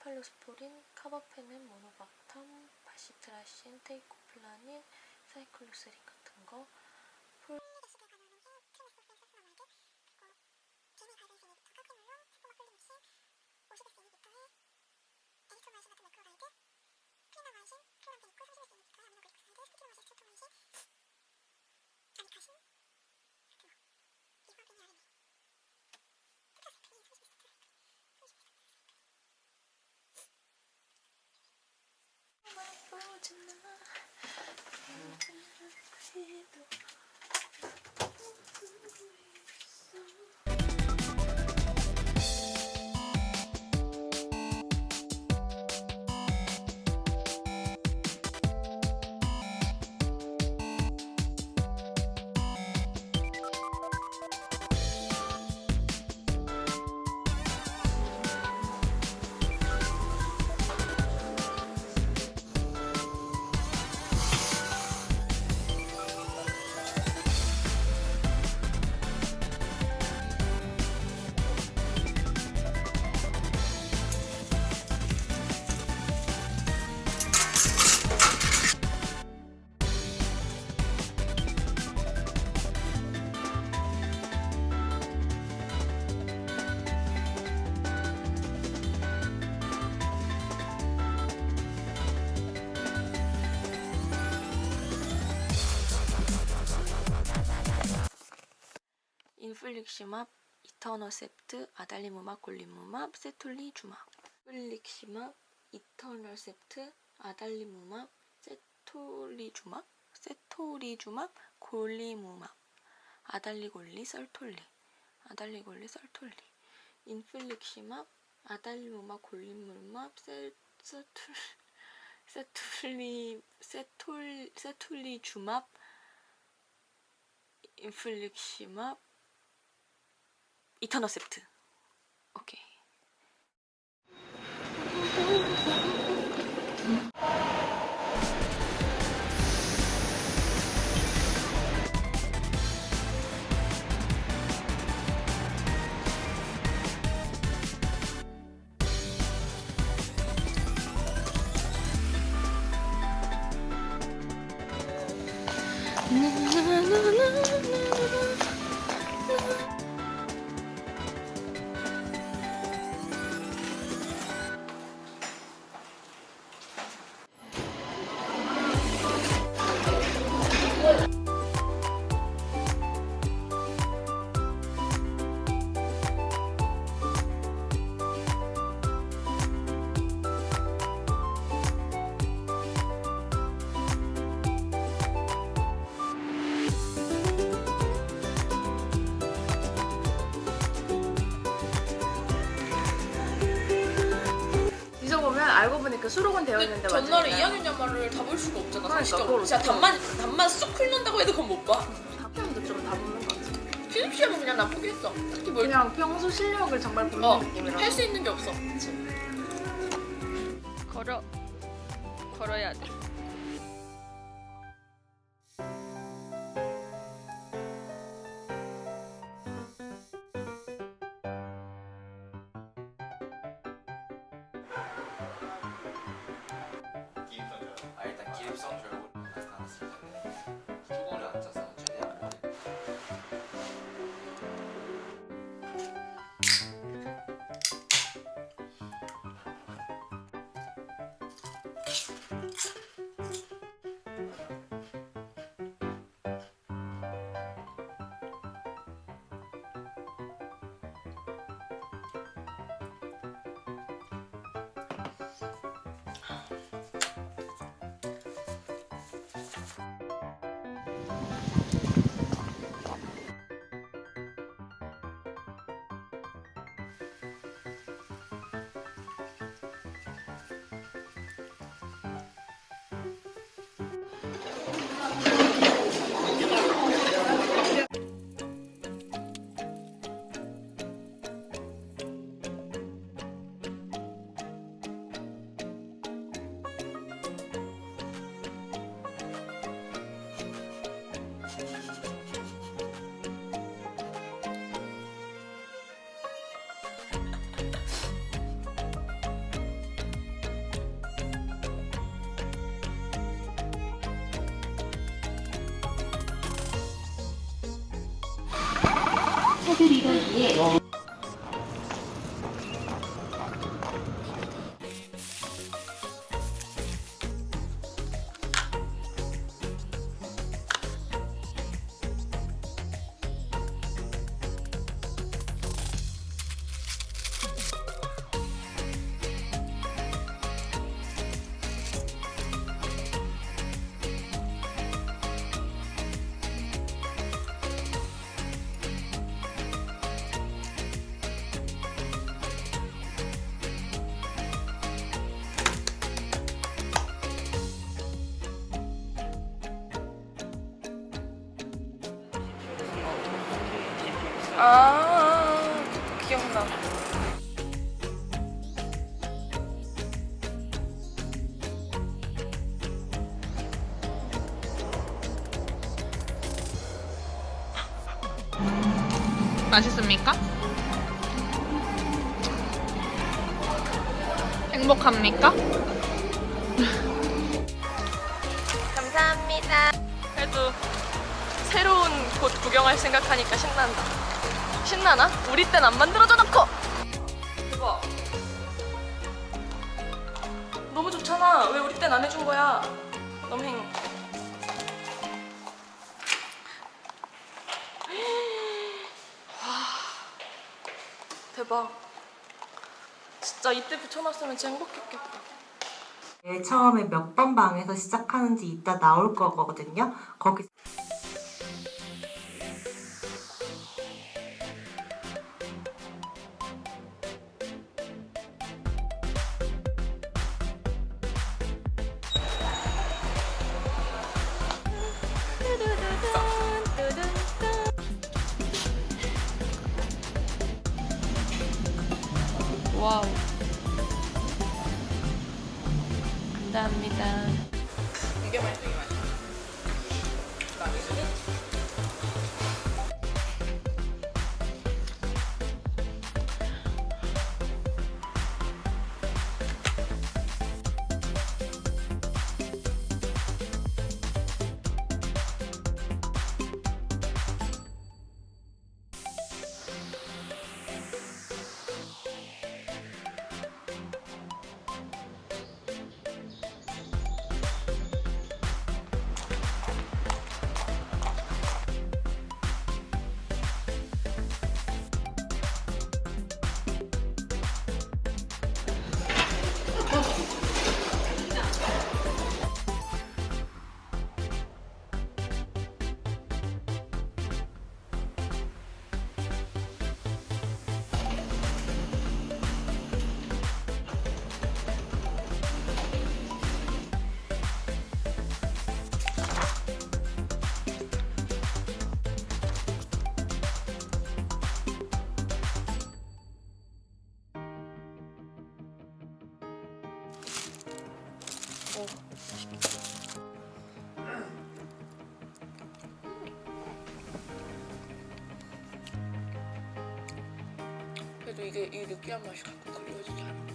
세팔로스포린, 카바페넨, 모노박탐, 바시트라신, 테이코플라닌, 사이클로세린 같은 거. 인플릭시맙, 이터너셉트, 아달리무맙, 골리무맙, 세톨리주맙. 인플릭시맙, 이터너셉트, 아달리무맙, 세토리주맙, 골리무맙, 아달리골리, 썰톨리, 인플릭시맙, 아달리무맙, 골리무맙, 세톨리주맙, 인플릭시맙, 이터너셉트. 오케이. 알고 보니까 수록은 되어 있는데 전날에 2학년 연말을 다 볼 수가 없잖아. 상식적으로. 진짜 답만 쑥 흘른다고 해도 그건 못 봐. 학교도 좀 다 보는 것 같아. 필름 시험은 그냥 나 포기했어. 특히 뭘 그냥 평소 실력을 정말 보는 느낌이라. 할 수 있는 게 없어. 그치? 걸어야 돼. 일단 기립성 절골 나타났을 때는 수고를 앉아서 최대한 머리 해드리던 뒤에 기억나. 맛있습니까? 행복합니까? 감사합니다. 그래도 새로운 곳 구경할 생각하니까 신난다. 신나나? 우리 땐 안 만들어져 놓고. 대박. 너무 좋잖아. 왜 우리 땐 안 해준 거야? 너무 대박. 진짜 이때 붙여놨으면 진짜 행복했겠다. 처음에 몇 번 방에서 시작하는지 이따 나올 거거든요. 거기 와우. 감사합니다. 이게 맛있어, 이게 맛있어. 그래도 이게 이 느끼한 맛이 가끔 그리워지지 않아?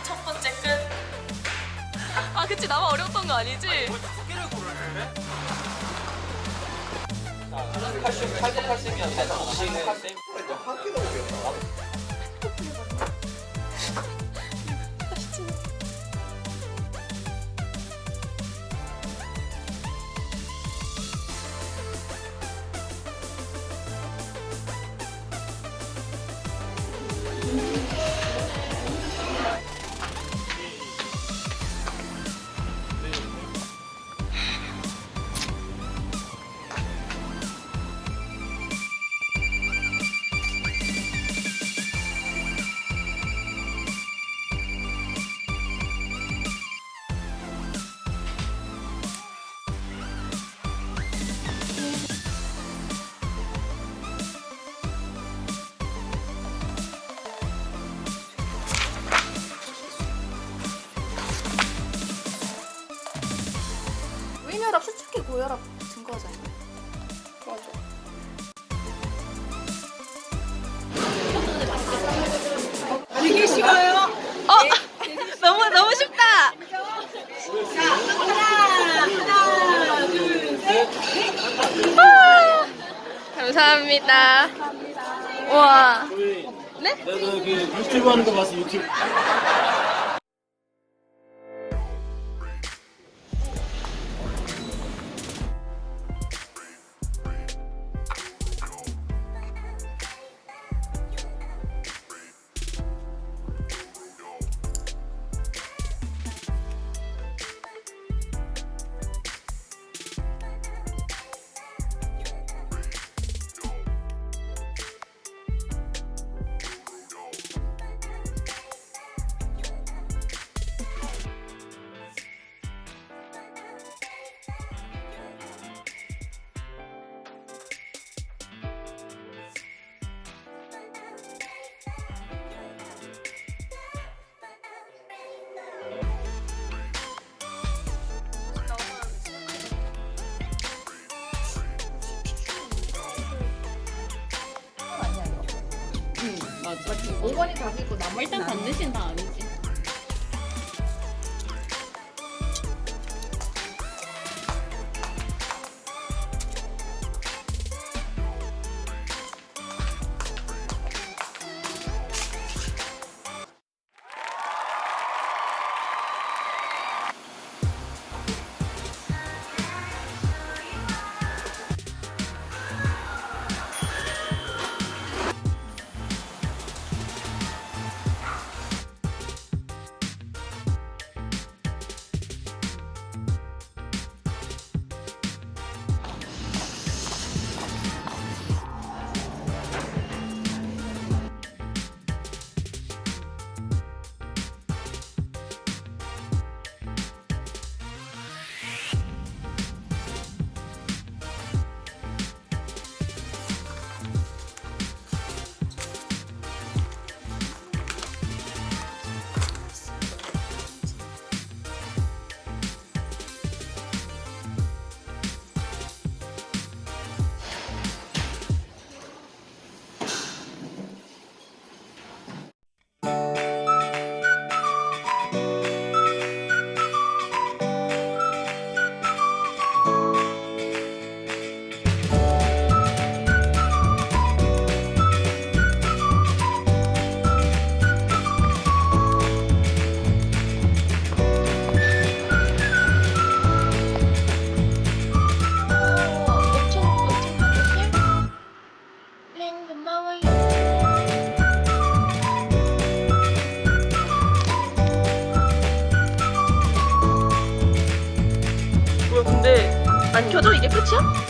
첫 번째 끝. 그치 나만 어려웠던 거 아니지? 뭘 5개를 고르래? 자, 위녀랍 수축기 고혈압 증가하잖아. 맞아. 너무 쉽다. 감사합니다. 와. 네? 내가 그 유튜브 하는 거 봤어 유튜브. 일단 반드시는 다 아니지. 뭐야 근데 안 켜져? 이게 끝이야?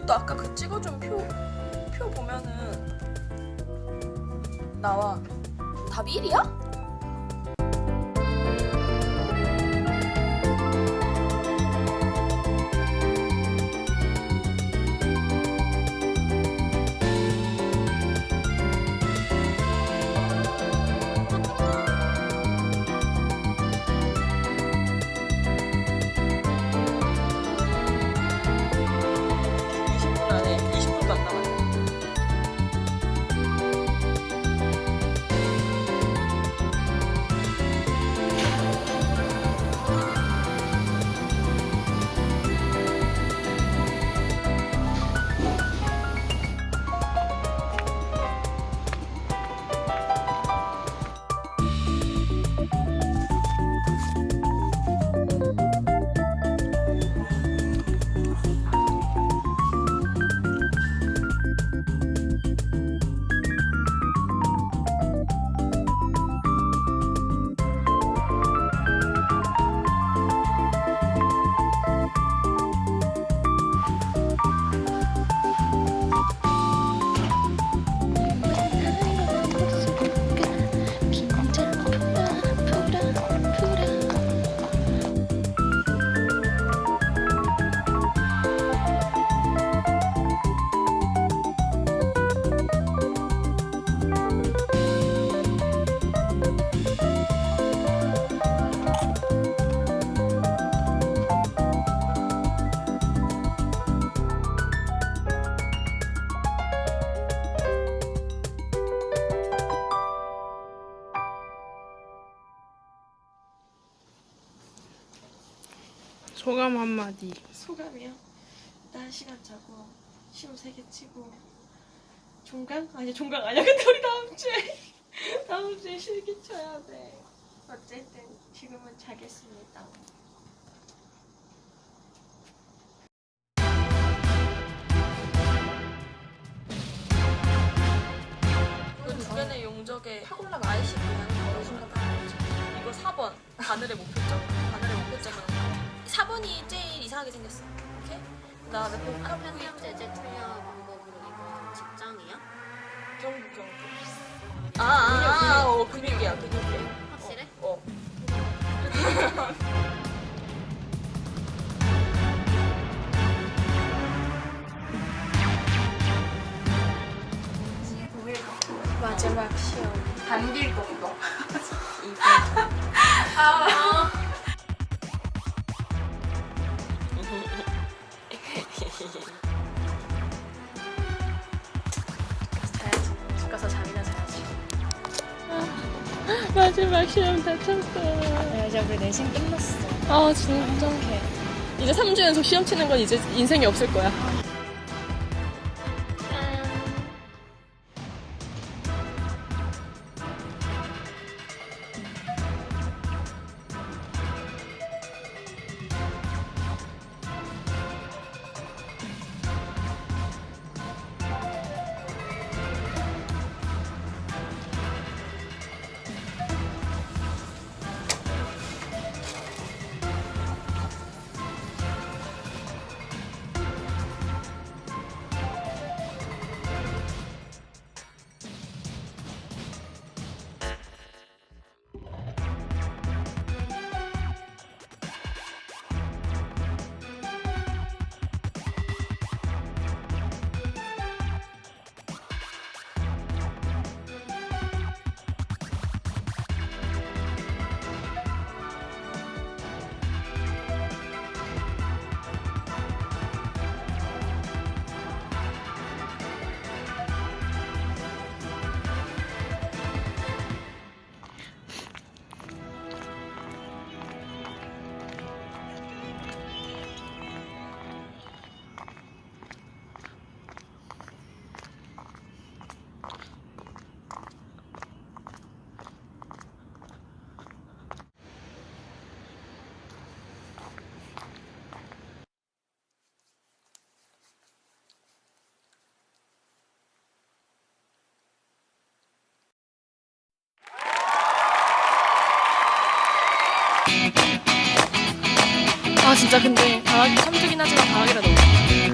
이것도 아까 그 찍어준 표 보면은 나와. 답이 1이야? 소감 한마디. 소감이요? 나 1시간 자고 시험 3개 치고 종강? 아니 종강 아니야. 근데 우리 다음 주에 실기 쳐야 돼. 어쨌든 지금은 자겠습니다. 그 두 개의 용적에 파골라 IC 그냥 이거 4번 바늘의 목표점. 바늘의 목표점은 4번이 제일 이상하게 생겼어. 오케이? 그다음에 복합 편의점 제재 투여 방법으로 이거 직장이야? 경부. 근육이야. 확실해? 어. 마지막 시험. 단길 동도. 자야지. 집 가서 잠이나 자야지. 마지막 시험 다 쳤어. 야, 이제 우리 내신 끝났어. 아 진짜. 이제 3주 연속 시험 치는 건 이제 인생이 없을 거야. 아 진짜 근데 방학이 3주긴 하지만 방학이라 너무